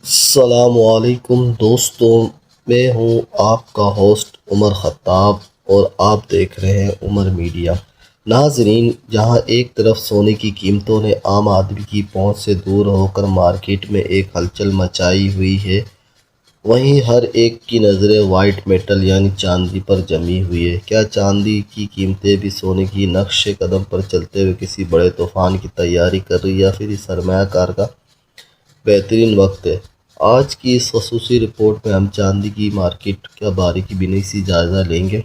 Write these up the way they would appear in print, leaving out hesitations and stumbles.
السلام علیکم دوستوں، میں ہوں آپ کا ہوسٹ عمر خطاب اور آپ دیکھ رہے ہیں عمر میڈیا۔ ناظرین، جہاں ایک طرف سونے کی قیمتوں نے عام آدمی کی پہنچ سے دور ہو کر مارکیٹ میں ایک ہلچل مچائی ہوئی ہے، وہیں ہر ایک کی نظریں وائٹ میٹل یعنی چاندی پر جمی ہوئی ہے۔ کیا چاندی کی قیمتیں بھی سونے کی نقش قدم پر چلتے ہوئے کسی بڑے طوفان کی تیاری کر رہی یا پھر سرمایہ کار کا بہترین وقت ہے؟ آج کی اس خصوصی رپورٹ میں ہم چاندی کی مارکیٹ کا باریکی بینی سے جائزہ لیں گے۔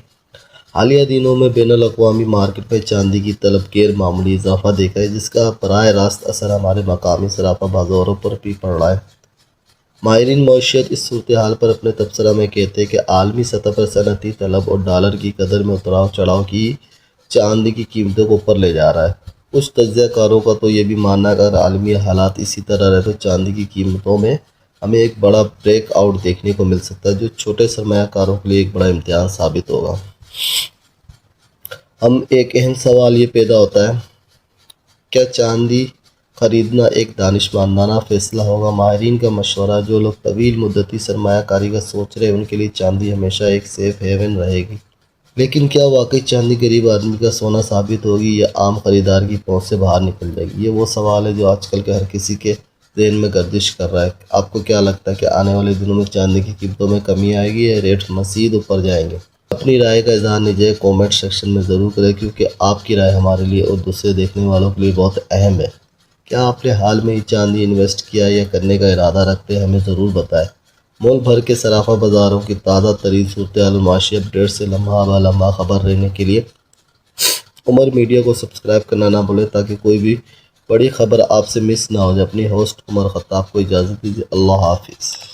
حالیہ دنوں میں بین الاقوامی مارکیٹ میں چاندی کی طلب غیر معمولی اضافہ دیکھا ہے، جس کا براہ راست اثر ہمارے مقامی صرافہ بازاروں پر بھی پڑ رہا ہے۔ ماہرین معیشت اس صورتحال پر اپنے تبصرہ میں کہتے ہیں کہ عالمی سطح پر صنعتی طلب اور ڈالر کی قدر میں اتار چڑھاؤ کی چاندی کی قیمتوں کو اوپر لے جا رہا ہے۔ کچھ تجزیہ کاروں کا تو یہ بھی ماننا ہے کہ اگر عالمی حالات اسی طرح رہے تو چاندی کی قیمتوں میں ہمیں ایک بڑا بریک آؤٹ دیکھنے کو مل سکتا ہے، جو چھوٹے سرمایہ کاروں کے لیے ایک بڑا امتحان ثابت ہوگا۔ ایک اہم سوال یہ پیدا ہوتا ہے، کیا چاندی خریدنا ایک دانشمندانہ فیصلہ ہوگا؟ ماہرین کا مشورہ، جو لوگ طویل مدتی سرمایہ کاری کا سوچ رہے ہیں ان کے لیے چاندی ہمیشہ ایک سیف ہیون رہے گی۔ لیکن کیا واقعی چاندی غریب آدمی کا سونا ثابت ہوگی یا عام خریدار کی پہنچ سے باہر نکل جائے گی؟ یہ وہ سوال ہے جو آج کل کے ہر کسی کے ذہن میں گردش کر رہا ہے۔ آپ کو کیا لگتا ہے کہ آنے والے دنوں میں چاندی کی قیمتوں میں کمی آئے گی یا ریٹ مزید اوپر جائیں گے؟ اپنی رائے کا اظہار نجی کومنٹ سیکشن میں ضرور کریں، کیونکہ آپ کی رائے ہمارے لیے اور دوسرے دیکھنے والوں کے لیے بہت اہم ہے۔ کیا آپ نے حال میں ہی چاندی انویسٹ کیا یا کرنے کا ارادہ رکھتے ہیں؟ ہمیں ضرور بتائیں۔ ملک بھر کے صرافہ بازاروں کی تازہ ترین صورتحال اور معاشی اپڈیٹ سے لمحہ بہ لمحہ خبر رہنے کے لیے عمر میڈیا کو سبسکرائب کرنا نہ بھولیں، تاکہ کوئی بھی بڑی خبر آپ سے مس نہ ہو جائے۔ اپنی ہوسٹ عمر خطاب کو اجازت دیجیے۔ اللہ حافظ۔